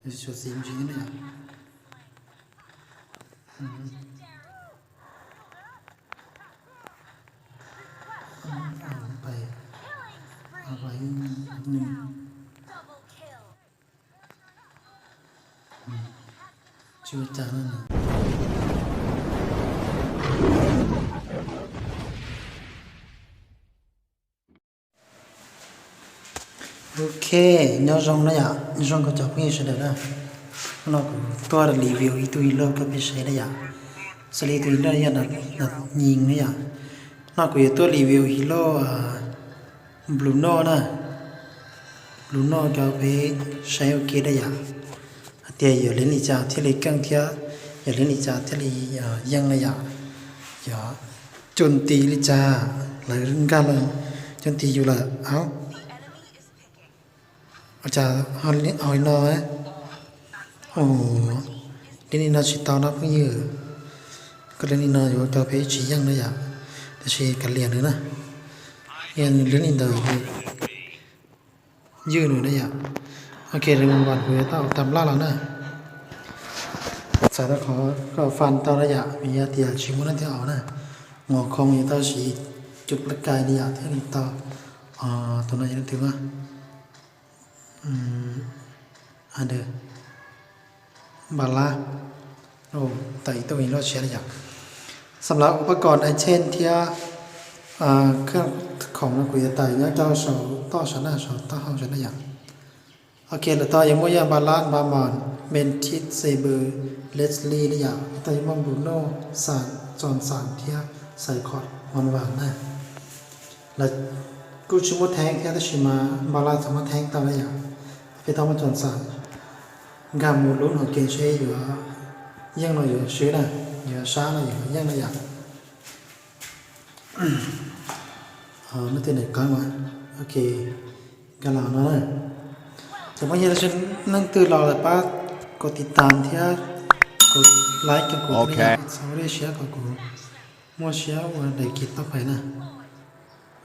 就行不行的呀？ไปเอาไปหนึ่งชื่อจานนั่นนะโอเคnhớ rong đấy ạ rong có chọc nghe sẽ được đó nó toa là review itu ilo cái bị sẽ đấy ạ sẽ lấy itu ilo đấy là nhìn đấy ạ nó có toa review ilo Bruno nè Bruno cho bé sẽ ok đấy ạ thì giờ lên đi cha thì lấy căng thia giờ lên đi cha thì lấy yang đấy ạ giờ chôn tì đi cha lại rừng ca lên chôn tì dù là áo chả hỏi nó ấy ồ đến nó chỉ tao nó cũng như có đến nó rồi tao phải chỉ rằng đấy à thì chỉ cả liền nữa nè hiện đến đời dư nữa đấy à ok rồi mình bạn với tao tầm la lắm nè sao tao có fan tao đấy à bây giờ thì chỉ muốn nó theo nè ngồi không thì tao chỉ chụp lấy cái đi à thế thì tao tao nói như thế mà ada bala โอ้แต่ตัวนี้เราใช้ได้อย่างสำหรับอุปกรณ์ไอเช่นที่เครื่องของนักวิทยาศาสตร์เนี่ยเจ้าสาวต่อชนะสาวต่อห้องชนะอย่างโอเคแล้วต่อยังไม่ยังบาลานบามอนเมนทิสเซเบอร์เลสลีได้อย่างต่อยังมั่งบูโน่สารจอนสารที่ใส่คอร์ดวันวานนะแล้วกูชิมว่าแทงที่จะชิมาบาลานสามารถแทงต่อได้อย่างไปทำมาจอนสารงามมูลุ้นของเกณฑ์เชื่ออยู่ยังเราอยู่เชื่อนะอยู่ช้าเราอยู่ยังเราอยากไม่ติดไหนก่อนวะโอเคกันแล้วนะแต่ว่าอย่างฉันนั่งตื่นรอเลยป้ากดติดตามที่กดไลค์กับกดนี่สวัสดีเชียร์กับกูมั่วเชียร์วันใดคิดต่อไปนะ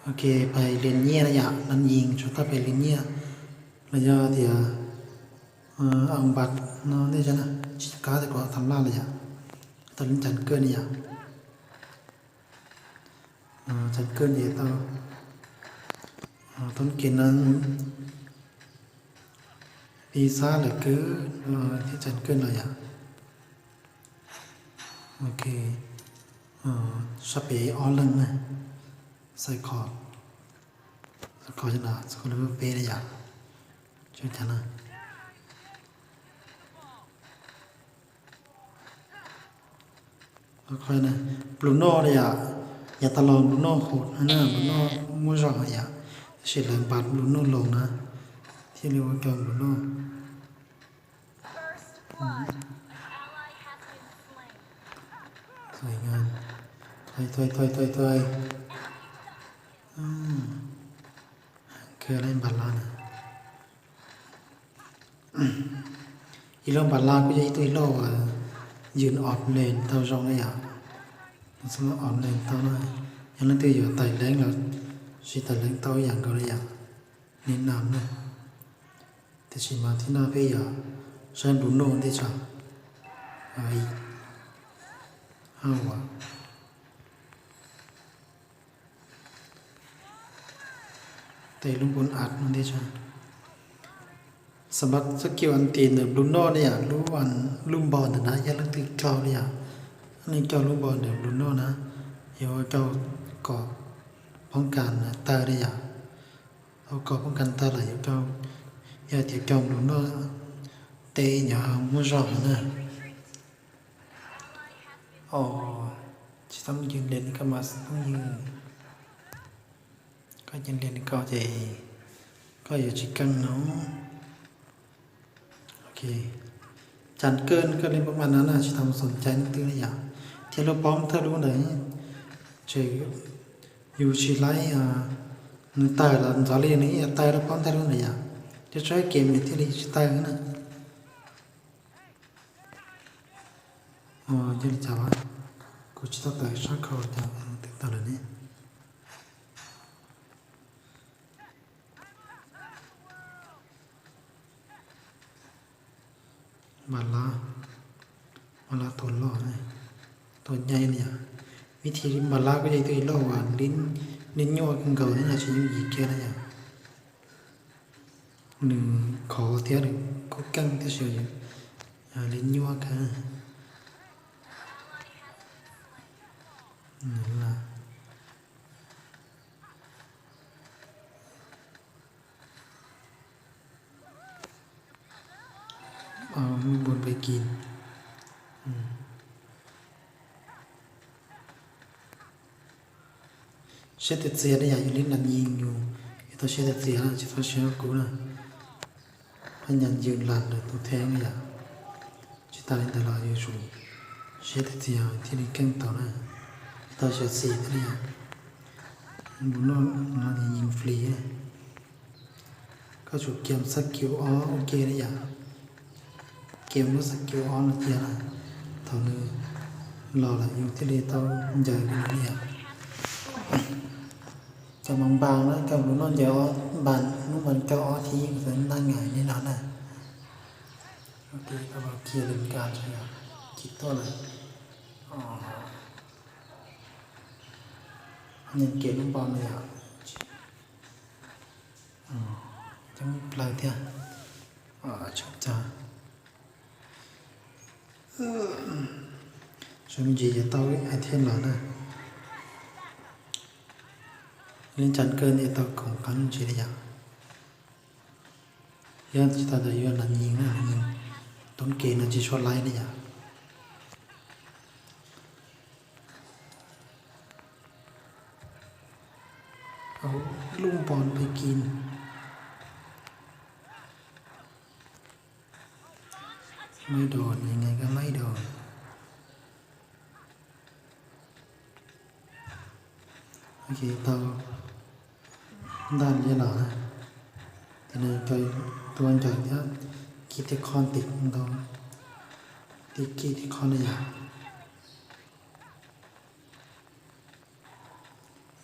โอเคไปเรียนเยี่ยนะอยากนั่นยิงชุดต่อไปเรียนเยี่ยระยะเดียวông bạc nó đây cho nè chỉ cá thì có thầm la là gì tao lên chặn cơn gì chặn cơn gì tao tao kiến ăn pizza là cứ thì chặn cơn là gì ok sắp bị on lưng này sai cỏ cho nào sẽ có được bê đây à chưa chắn àค่อยนะบรูโน่เลยอย่าตลอดบรูโน่โหดนะบรูโน่มั่วจ่อเฉลิมบัตรบรูโน่ลงนะที่เรียกว่าเกี่ยวบรูโน่สวยงามถอยคืออะไรบัตรล้านอีโลบัตรล้านก็จะอีตัวอีโลยืนออกเลนเท่าจองได้อย่างสมมติออกเลนเท่านั้นยังนั่งตีอยู่ไต่แรงแล้วชีไต่แรงเท่าอย่างก็ได้อย่างนินน้ำเนี่ยแต่ชีมาที่หน้าพี่อย่างใช้บุญโน่ที่จะไอ้ห้าวแต่ลุงบนอัดมันที่จะสำหรับสกิลอันตีนบรูโน่เนี่ยรู้วันลุ่มบอลนะยังลังติดเจ้าเนี่ยอันนี้เจ้าลุ่มบอลบรูโน่นะเดี๋ยวเจ้าก่อป้องกันตาได้อย่างเอาก่อป้องกันตาไหลเจ้าอย่าเทียบเจ้าบรูโน่เตะอย่ามั่วจ่อนะอ๋อจะต้องยืนเล่นก็มาต้องยืนก็ยืนเล่นก็จะก็อยู่จิกังเนาะจันเกินก็เลยประมาณนั้นนะที่ทำสนใจนึกถึงอะไรอย่างที่เราพร้อมถ้ารู้ไหนจะอยู่ชีไลนึกตายแล้วตอนเรียนนี้ตายเราพร้อมถ้ารู้ไหนอย่างจะใช้เกมที่เราจะตายกันนะจะจับว่ากูจะต้องตายสักคนจะติดตลอดนี้ บาลาตัวล่อนะตัวใหญ่เนี่ยวิธีบาลาก็จะตัวล่อว่าลิ้นย่อกันเก่าเนี่ยจะอยู่อีกแค่นั้นหนึ่งขอเทียนก็กั้งที่เฉยลิ้นย่อกันนะเอาบนไปกินเช็ดเสียได้อย่างลิ้นนั่นยิงอยู่ตัวเช็ดเสียนะจะตัวเชื้อกูนะพันยันยืนหลันเลยตัวแทงเนี่ยจิตตาลินตลอดอยู่สูงเช็ดเสียที่นี่เก่งต่อนะตัวเช็ดสีนี่บุญนอนยิงฟรีก็จุดเกมสกิลโอเคนะอย่างเกมรู้สกิลนะเจียนะตอนนี้รอละอยู่ที่นี่ต้องใหญ่เป็นเนี่ยจะบางๆนะกับบุญนอนเดี๋ยวบานนู่นมันก็ทีมันนั่งไงนี่แล้วนะโอเคก็มาเคลียร์เรื่องการใช่ไหมคิดตัวเลยนี่เกมลูกบอลเลยจะมีปลายเท่าชอบจ้าช่วยมีจีจะเต้าไอเทมหรอนะเรื่องจันเกินเนี่ยตัวของกันจีได้ยังยังจิตตาจะยื่นนั่นยิงต้นเกณฑ์นั่นจีชวนไล่ได้ยังเอาลุงบอลไปกินไม่โดนยังไงก็ไม่โดนโอเคต่อด้านนี้หรอทีนี้ตัวจากนี้กิจคอนติดตัวติดกิจคอนอะไรอย่าง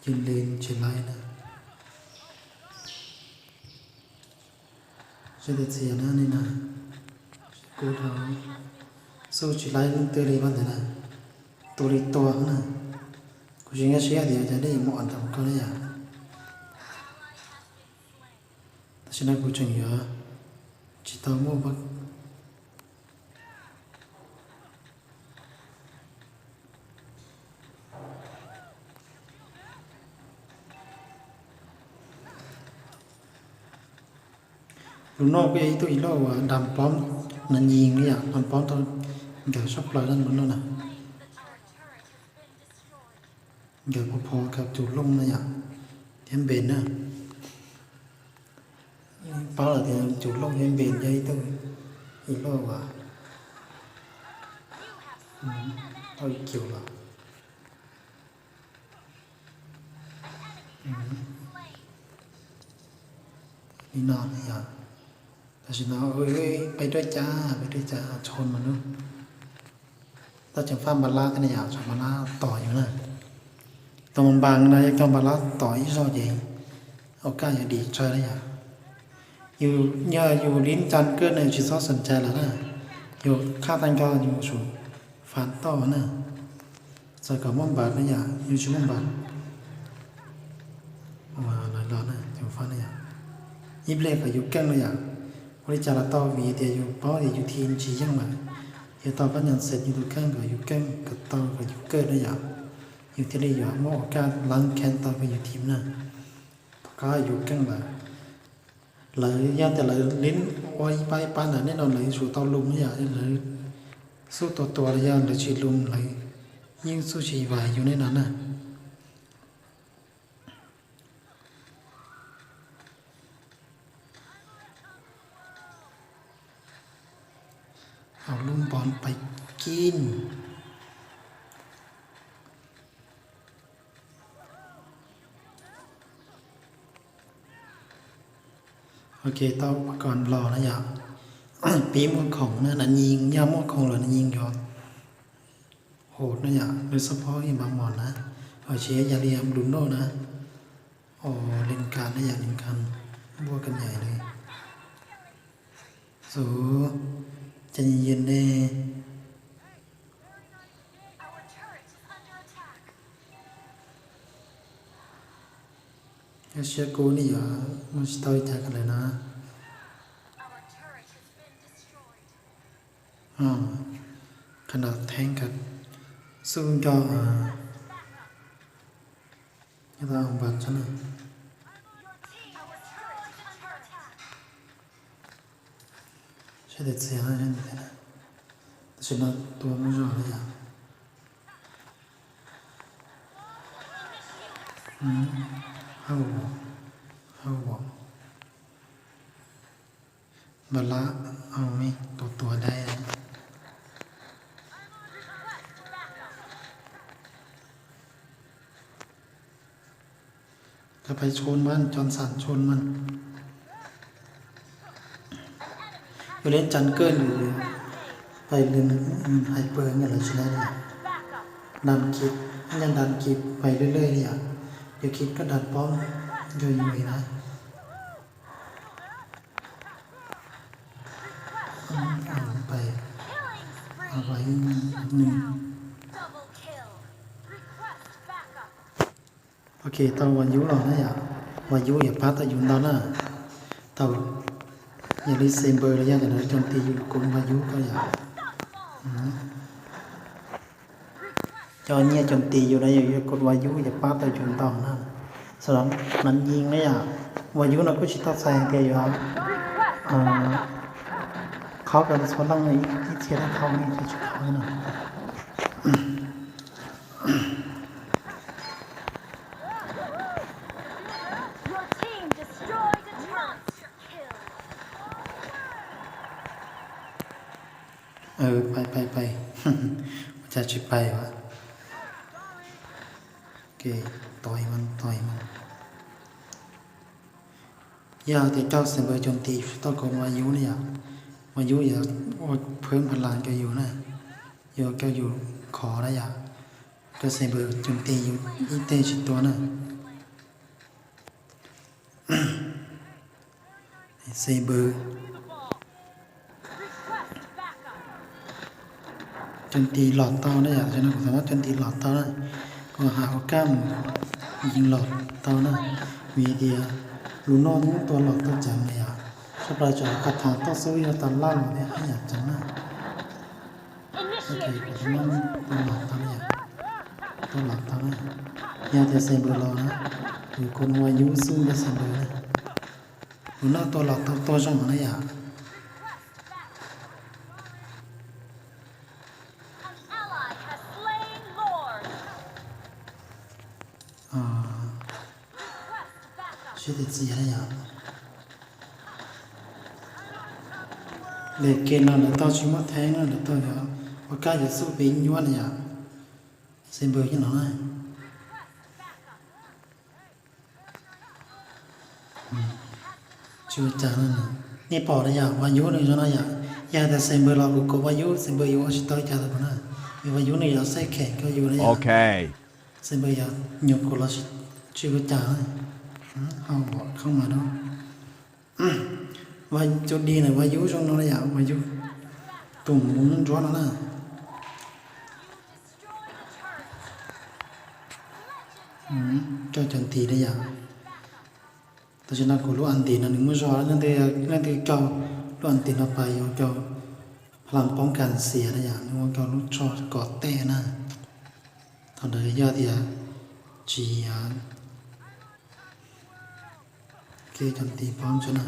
ยืนเลนเฉยไรนะจะได้เสียนะนี่นะกูทำสู้ชิไลน์เตอรีบันเถอะนะตัวรีตัวนะกูจริงๆเสียเดี๋ยวจะได้หมดแต่ก็ได้ยังแต่ฉันกูจริงอยู่จิตตาโม่บักลูกน้องไปตัวอีโลว่าดำป้อมนั่นยิงเนี่ยดำป้อมตอนเดี๋ยวชอบปล่อยนั่นมันนั่นนะเดี๋ยวพอๆกับจุดลงนะอย่างเทียมเบนนะป้าlà thìจุดลงเทียมเบนใหญ่ตัวอีโลว่าเอาอีกเกี่ยวละนี่นอนอย่างแต่ฉันเอาไปด้วยจ้าชนมันนู้นถ้าจะฟ้าบาลากันเนี่ยชนบาลาต่ออยู่นะตรงบางนะยังต้องบาลาต่ออีกซอยเองเอาก้าอย่างดีใช่แล้วอย่างอยู่ลิ้นจันเกิดในจิตซอสนใจแล้วนะอยู่ข้าตังก็อยู่สูงฝันต่อนะใส่กับม่อมบาทนะอย่างอยู่ชิม่อมบาทมาหลายๆนะอยู่ฝันนะอย่างยิบเล็กกับอยู่แก้งนะอย่างบริจาคต่อวีเดียอยู่ป้อเดียอยู่ทีมจียังไงอยู่ต่อปัญญาเสร็จอยู่ตัวแก้งกับอยู่แก้งกับต่อกับอยู่เกิดนะอย่างอยู่ที่นี่อยู่มั่วการล้างแค้นต่อไปอยู่ทีมนะก็อยู่แก้งแบบเลยย่างแต่เลยลิ้นไว้ไปปานแน่นอนเลยสู่ต่อลุมนะอย่างเลยสู้ตัวเลยย่างเลยฉีดลุมเลยยิ่งสู้ฉีไหวอยู่ในนั้นนะเอาลุมบอลไปกินโอเคต้องก่อนรอนะอย่างปีมวของนะนั่นยิงยามวของเหรอนั่นยิงยอดโหดนะอย่างโดยเฉพาะอิมามมอนนะเอาเชียยาเรียมดุนโนนะเล่นการนะอย่างเล่นการบวกกันใหญ่เลยสูจ จะเย็นๆได้เชื่อกูนี่อย่ามันจะต่อยแทกันเลยนะขนาดแทงกันสู้ก็ยังต้องบัดฉันนะใช่เด็ดเสียอะไรนี่นะแต่ฉันตัวไม่รอดเลยอ่ะเข้าบอกบัลละเอาไหมตัวได้จะไปชนมันจอนสันชนมันไปเล่นจันเกิลหรือไปเล่นไฮเปอร์เงี้ยเราชนะเนี่ยดันคลิปยังดันคลิปไปเรื่อยๆเนี่ยเดี๋ยวคลิปก็ดันป้อมอยู่นะไปเอาไว้หนึ่งโอเคตอนวันยุเราเนี่ยวันยุอย่าพัดแต่ยุนตอนน่ะตอนอย่าลิเซมเบอร์ระยะแต่เราโจมตีอยู่กลุ่มวันยุก็อย่าจอเนี่ยโจมตีอยู่ในอยู่กดวันยุอย่าพัดแต่ยุนตอนน่ะสำหรับนั้นยิงเนี่ยวายุเราก็ชิตาแซงแกอยู่ครับเขากับส่วนตั้งในที่เทียนเขานี่จะชุดเขาหน่อยไปจะชิบไปวะโอเคต่อยมันยาที่เจ้าเสมอโจมตีต้องกดวายุเนี่ยวายุอย่าเพิ่มพลังแกอยู่นะอยู่ขอได้อย่าก็เสมอโจมตีอยู่อีเตชิตัวนะเสมอโจมตีหลอดเตาได้อย่าฉะนั้นสามารถโจมตีหลอดเตาได้ก็หาเอาก้ามยิงหลอดเตานะมีเดียลูโน่ตัวหลอกตัวจังเลยอ่ะชอบเราจะคาถาต่อสู้ยาตันล่าหลอกเนี่ยให้อยากจังนะโอเคผมนั่งตัวหลอกตัวเนี่ยตัวหลอกตัวนะยาจะเซมเบอร์รอนะหรือคนวายุซึ่งจะเซมเบอร์นะลูโน่ตัวหลอกตัวจังนะอยากชื่อติดสีอะไรอย่างเด็กเกณฑ์นั่นเราต้องชิมว่าแท้งนั่นเราต้องอย่างว่าการจะสู้เป็นย้อนอย่างเซมเบอร์ยังน้อยชื่อจานั่นนี่ปอดอย่างวายุนี่จะน้อยอย่างแต่เซมเบอร์เราก็วายุเซมเบอร์อยู่ว่าชิตอยจาตัวนั้นมีวายุนี่เราใส่แขนก็อยู่เลยอย่างเซมเบอร์อย่างหยกคนละชื่อจาเข้ามาด้วยว่าจุดดีนะว่ายุช่วงนั้นเลยว่ายุตุ่มมุ้งร้อนนะเจ้าจันทีได้อย่างแต่ฉันนักกูรู้อันตีนะหนึ่งเมื่อช้านั่นที่เจ้ารู้อันตีเราไปเจ้าพลังป้องกันเสียได้อย่างนึกว่าเจ้ารู้ชอบกอดเต้นะตอนเดียร์ที่จีเกจันตีพร้อมชนะ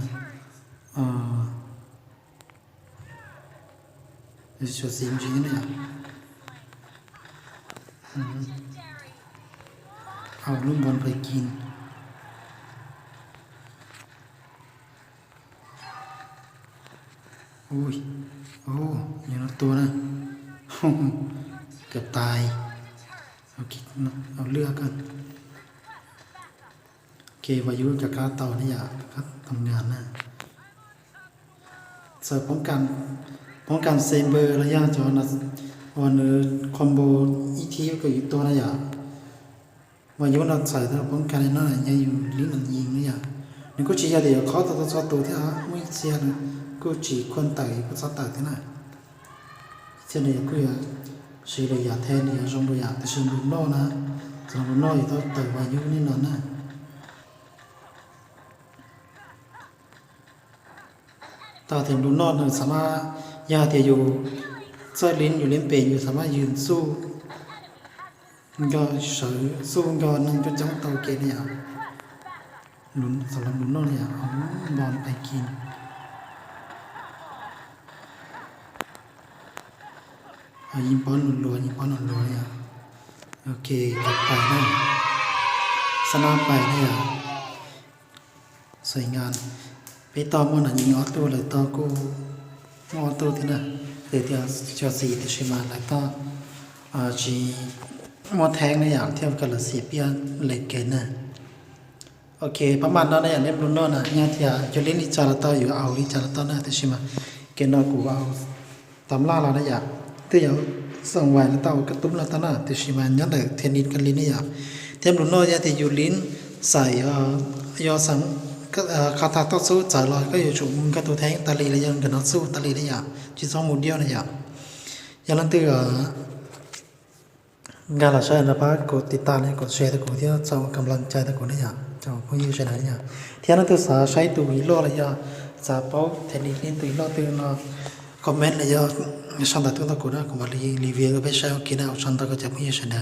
จะชดสิมจริงเนี่ยเอาลูกบอลไปกินโอ้อย่างนั้นตัวนะเกือบตายเอาเลือกกันเกวายุจากการต่อนี่อยากทำงานนะเสริมป้องกันเซมเบอร์ระยะจอนะวันคอมโบอีทีก็อยู่ตัวนะอยากวายุเราใส่ถ้าป้องกันนั่นยังอยู่ลิ้นมันยิงนี่อยากนี่ก็ชี้ยาเดียวเขาตัวที่ไม่เสียเลยก็ชี้คนไต่ก็สัตว์ไต่ที่ไหน现在也贵啊，谁的牙太你要上到牙，但是路闹呢，上路闹也都对外有你那呢。ตาถึงดูนอนหนึ่งสามารถยาเตียอยู่เส้นลิ้นอยู่ลิ้นเปยอยู่สามารถยืนสู้มันก็เสือสู้มันก็นั่งก็จังเตาเกเนี่ยหลุนสำหรับหลุนนอนเนี่ยเอาบอลไปกินเอายิงป้อนหนุนรัวยิงป้อนหนุนรัวเนี่ยโอเคกลับไปนะสนามไปเนี่ยสวยงามไปต่อมันยิงออโต้เลยต่อกูออโต้ที่น่ะเดี๋ยวจะสีที่ใช่ไหมแล้วต่อจีมอแทงในอย่างเทียบกับละสีเปียเหล็กเกนน่ะโอเคประมาณนั้นในอย่างเรียบร้อยนะเนี่ยที่จะเล่นที่จาร์ต่ออยู่เอาที่จาร์ต่อน่ะที่ใช่ไหมเกนเรากูเอาตำล่าเราในอย่างที่เอาส่งไว้แล้วต่อกระตุ้มเราต่อน่ะที่ใช่ไหมเนี่ยแต่เทนนิสกันลิ้นในอย่างเทียบร้อยเนี่ยที่อยู่ลิ้นใส่ยอสังก็คาถาต่อสู้จ่ายลอยก็อยู่ชุมก็ตัวแทงตาลีเลยยังกันนักสู้ตาลีได้อย่างจีสองหมุนเดียวนะอย่างนั้นตัวงานเราใช้นะพักกดติดตามเนี่ยกดแชร์ตะกูที่จะกำลังใจตะกูได้อย่างจะผู้ยืนใช่ไหมเนี่ยที่นั้นตัวสาใช้ตัววิโรอะไรอย่างสาเป้าเทนนิสนี่ตัววิโรตัวน่ะคอมเมนต์เลยอย่างฉันตัดตัวตะกูนะกูมารีวิวก็ไปใช้โอเคนะฉันตัดก็จะผู้ยืนใช่ไหม